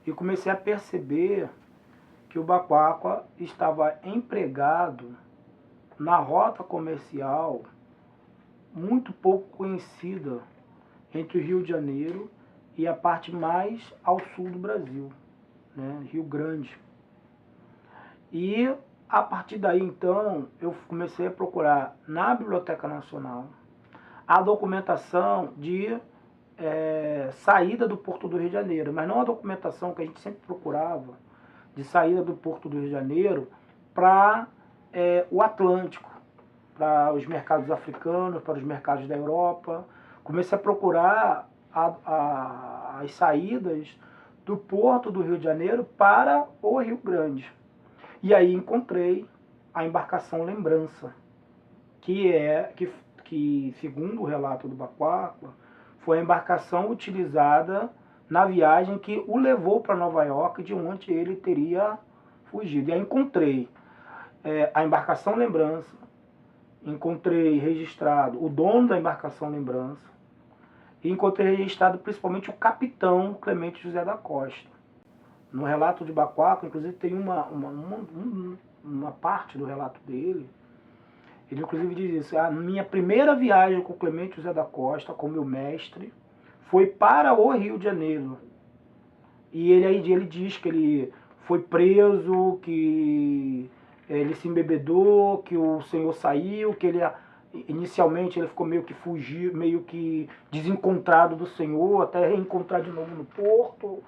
E comecei a perceber que o Baquaqua estava empregado na rota comercial muito pouco conhecida entre o Rio de Janeiro e a parte mais ao sul do Brasil, né, Rio Grande. E a partir daí, então, eu comecei a procurar na Biblioteca Nacional a documentação de saída do Porto do Rio de Janeiro, mas não a documentação que a gente sempre procurava de saída do Porto do Rio de Janeiro para o Atlântico, para os mercados africanos, para os mercados da Europa. Comecei a procurar as saídas do Porto do Rio de Janeiro para o Rio Grande. E aí encontrei a embarcação Lembrança, que segundo o relato do Baquaqua, foi a embarcação utilizada na viagem que o levou para Nova York, de onde ele teria fugido. E aí encontrei a embarcação Lembrança, encontrei registrado o dono da embarcação Lembrança, e encontrei registrado principalmente o capitão Clemente José da Costa. No relato de Baquaqua, inclusive, tem uma parte do relato dele. Ele inclusive diz isso: a minha primeira viagem com o Clemente José da Costa, com meu mestre, foi para o Rio de Janeiro. E ele diz que ele foi preso, que ele se embebedou, que o senhor saiu, que ele inicialmente ele ficou meio que fugido, meio que desencontrado do senhor, até reencontrar de novo no porto.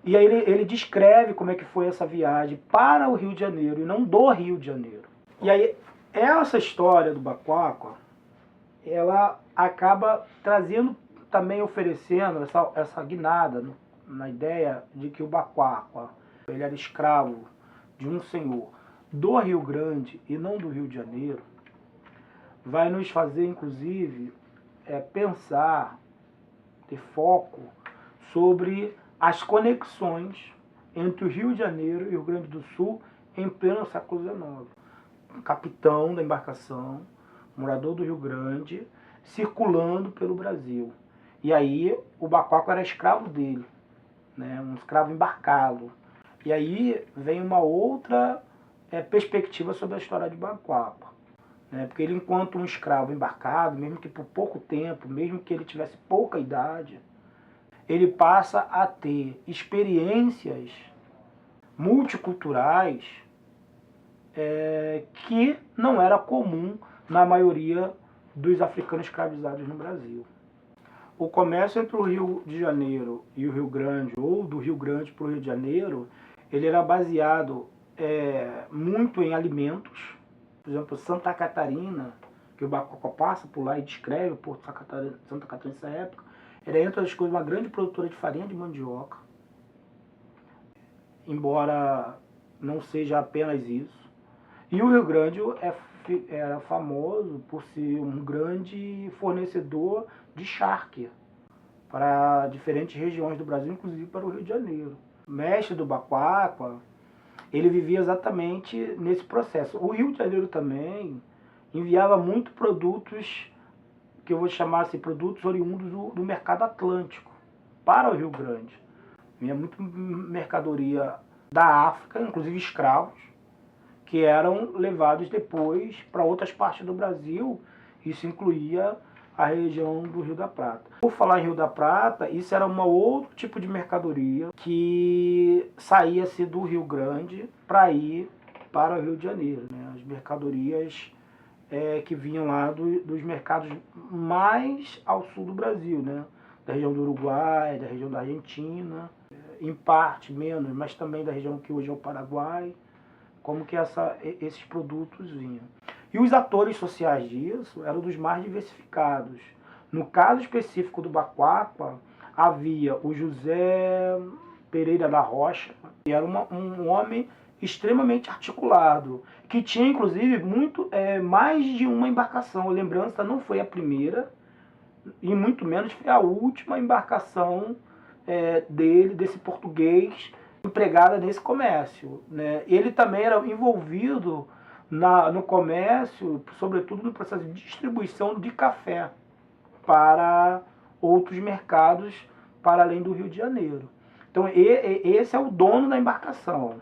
E aí ele descreve como é que foi essa viagem para o Rio de Janeiro, e não do Rio de Janeiro. E aí essa história do Baquaqua, ela acaba trazendo, também oferecendo essa guinada na ideia de que o Baquaqua, ele era escravo de um senhor do Rio Grande e não do Rio de Janeiro, vai nos fazer, inclusive, pensar, ter foco sobre as conexões entre o Rio de Janeiro e o Rio Grande do Sul em pleno século XIX. Um capitão da embarcação, morador do Rio Grande, circulando pelo Brasil. E aí o Baquaqua era escravo dele, né, um escravo embarcado. E aí vem uma outra perspectiva sobre a história de Baquaqua. Né, porque ele, enquanto um escravo embarcado, mesmo que por pouco tempo, mesmo que ele tivesse pouca idade, ele passa a ter experiências multiculturais que não era comum na maioria dos africanos escravizados no Brasil. O comércio entre o Rio de Janeiro e o Rio Grande, ou do Rio Grande para o Rio de Janeiro, ele era baseado muito em alimentos. Por exemplo, Santa Catarina, que o Baquaqua passa por lá e descreve o Porto de Santa Catarina nessa época, era, entre as coisas, uma grande produtora de farinha de mandioca, embora não seja apenas isso. E o Rio Grande era famoso por ser um grande fornecedor de charque para diferentes regiões do Brasil, inclusive para o Rio de Janeiro. O mestre do Baquaqua, ele vivia exatamente nesse processo. O Rio de Janeiro também enviava muito produtos, que eu vou chamar assim, produtos oriundos do mercado atlântico para o Rio Grande. Vinha muito mercadoria da África, inclusive escravos, que eram levados depois para outras partes do Brasil. Isso incluía a região do Rio da Prata. Por falar em Rio da Prata, isso era um outro tipo de mercadoria que saía-se do Rio Grande para ir para o Rio de Janeiro, né? As mercadorias que vinham lá dos mercados mais ao sul do Brasil, né? Da região do Uruguai, da região da Argentina, em parte menos, mas também da região que hoje é o Paraguai, como que esses produtos vinham. E os atores sociais disso eram dos mais diversificados. No caso específico do Baquaqua, havia o José Pereira da Rocha, que era um homem extremamente articulado, que tinha inclusive mais de uma embarcação. A Lembrança não foi a primeira e muito menos foi a última embarcação desse português empregada nesse comércio, né? Ele também era envolvido no comércio, sobretudo no processo de distribuição de café para outros mercados para além do Rio de Janeiro. Então esse é o dono da embarcação.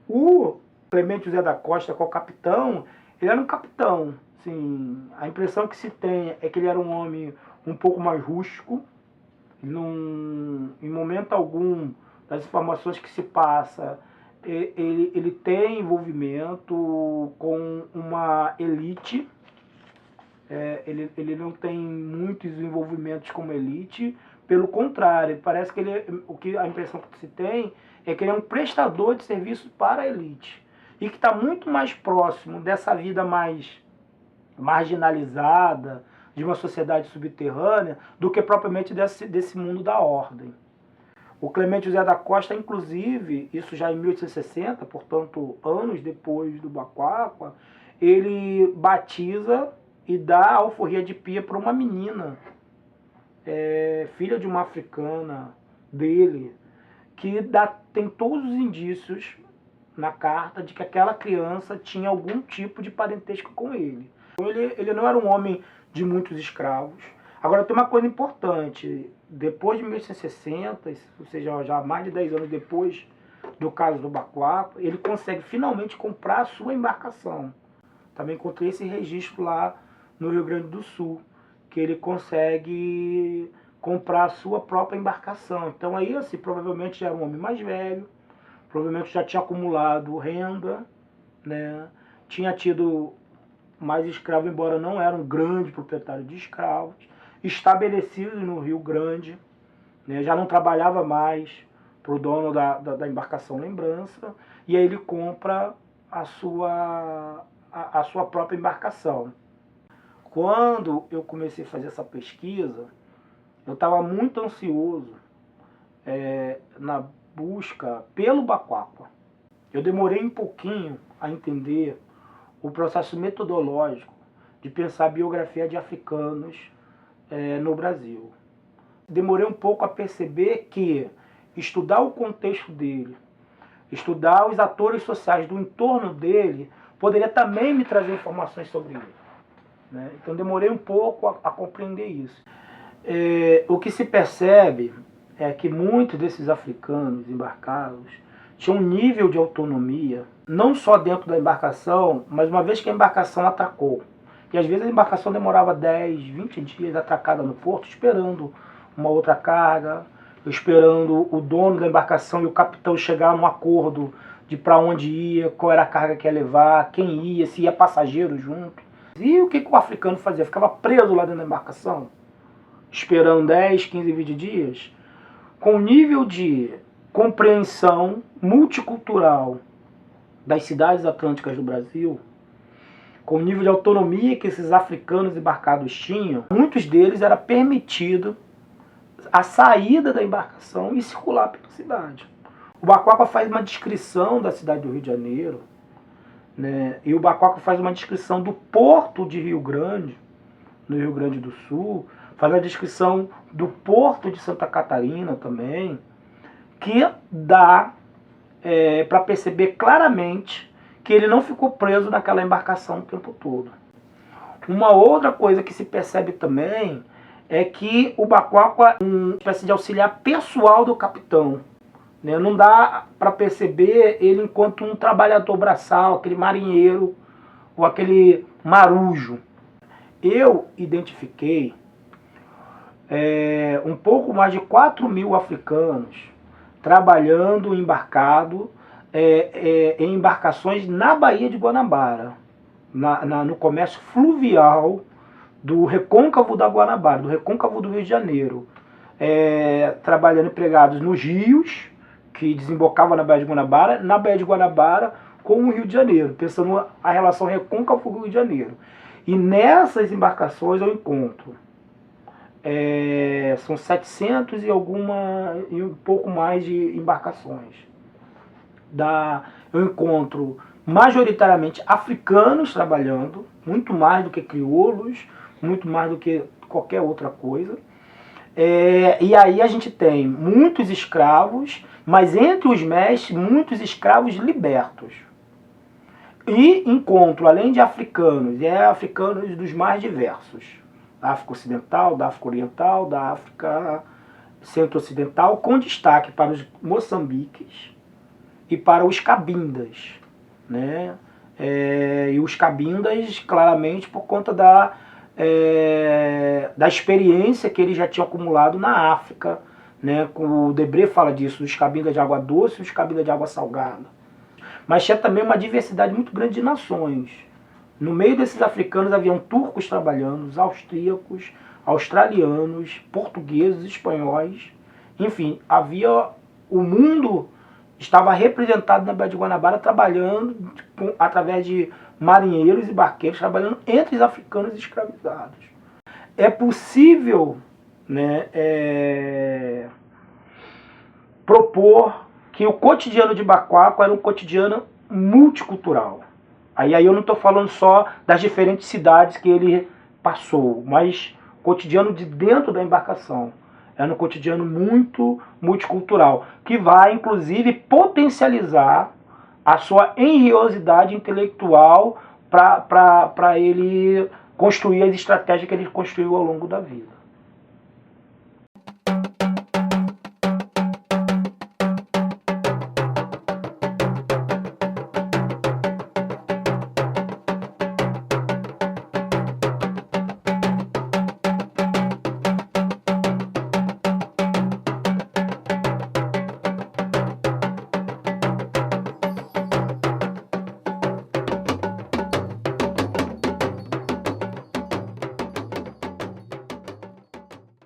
O Clemente José da Costa, que é o capitão, ele era um capitão. Assim, a impressão que se tem é que ele era um homem um pouco mais rústico. Em momento algum das informações que se passa, ele tem envolvimento com uma elite. Ele não tem muitos envolvimentos como elite, pelo contrário, parece que a impressão que se tem é que ele é um prestador de serviços para a elite e que está muito mais próximo dessa vida mais marginalizada, de uma sociedade subterrânea, do que propriamente desse mundo da ordem. O Clemente José da Costa, inclusive, isso já em 1860, portanto, anos depois do Bacuaqua, ele batiza e dá a alforria de pia para uma menina, filha de uma africana dele, que tem todos os indícios na carta de que aquela criança tinha algum tipo de parentesco com ele. Então, ele não era um homem de muitos escravos. Agora tem uma coisa importante, depois de 1860, ou seja, já mais de 10 anos depois do caso do Bacuaqua, ele consegue finalmente comprar a sua embarcação. Também encontrei esse registro lá no Rio Grande do Sul, que ele consegue comprar a sua própria embarcação. Então aí, assim, provavelmente já era um homem mais velho, provavelmente já tinha acumulado renda, né? Tinha tido mais escravo, embora não era um grande proprietário de escravos, estabelecido no Rio Grande, né? Já não trabalhava mais para o dono da embarcação Lembrança, e aí ele compra a sua própria embarcação. Quando eu comecei a fazer essa pesquisa, eu estava muito ansioso na busca pelo Bacuaqua. Eu demorei um pouquinho a entender o processo metodológico de pensar a biografia de africanos no Brasil. Demorei um pouco a perceber que estudar o contexto dele, estudar os atores sociais do entorno dele, poderia também me trazer informações sobre ele, né? Então demorei um pouco a compreender isso. O que se percebe é que muitos desses africanos embarcados tinham um nível de autonomia, não só dentro da embarcação, mas uma vez que a embarcação atracou. E às vezes a embarcação demorava 10, 20 dias atracada no porto, esperando uma outra carga, esperando o dono da embarcação e o capitão chegar num acordo de para onde ia, qual era a carga que ia levar, quem ia, se ia passageiro junto. E o que o africano fazia? Ficava preso lá dentro da embarcação, esperando 10, 15, 20 dias, com o nível de compreensão multicultural das cidades atlânticas do Brasil, com o nível de autonomia que esses africanos embarcados tinham, muitos deles era permitido a saída da embarcação e circular pela cidade. O Bacuaqua faz uma descrição da cidade do Rio de Janeiro, né? E o Bacuaqua faz uma descrição do porto de Rio Grande, no Rio Grande do Sul, faz a descrição do porto de Santa Catarina também, que dá para perceber claramente que ele não ficou preso naquela embarcação o tempo todo. Uma outra coisa que se percebe também é que o Bacuaqua é uma espécie de auxiliar pessoal do capitão, né? Não dá para perceber ele enquanto um trabalhador braçal, aquele marinheiro ou aquele marujo. Eu identifiquei um pouco mais de 4.000 africanos trabalhando embarcado em embarcações na Baía de Guanabara, no comércio fluvial do recôncavo da Guanabara, do recôncavo do Rio de Janeiro, trabalhando empregados nos rios, que desembocavam na Baía de Guanabara com o Rio de Janeiro, pensando a relação recôncavo-Rio de Janeiro. E nessas embarcações eu encontro, são 700 e um pouco mais de embarcações. Eu encontro majoritariamente africanos trabalhando, muito mais do que crioulos, muito mais do que qualquer outra coisa. E aí a gente tem muitos escravos, mas entre os mestres, muitos escravos libertos. E encontro, além de africanos, africanos dos mais diversos. Da África Ocidental, da África Oriental, da África Centro-Ocidental, com destaque para os moçambiques e para os cabindas, né? E os cabindas, claramente, por conta da experiência que eles já tinham acumulado na África, né? O Debré fala disso, dos cabindas de água doce e os cabindas de água salgada. Mas tinha também uma diversidade muito grande de nações. No meio desses africanos haviam turcos trabalhando, austríacos, australianos, portugueses, espanhóis. Enfim, o mundo estava representado na Baía de Guanabara trabalhando através de marinheiros e barqueiros, trabalhando entre os africanos escravizados. É possível, né, propor que o cotidiano de Baquaco era um cotidiano multicultural. Aí eu não estou falando só das diferentes cidades que ele passou, mas o cotidiano de dentro da embarcação. Era um cotidiano muito multicultural, que vai, inclusive, potencializar a sua engenhosidade intelectual para ele construir as estratégias que ele construiu ao longo da vida.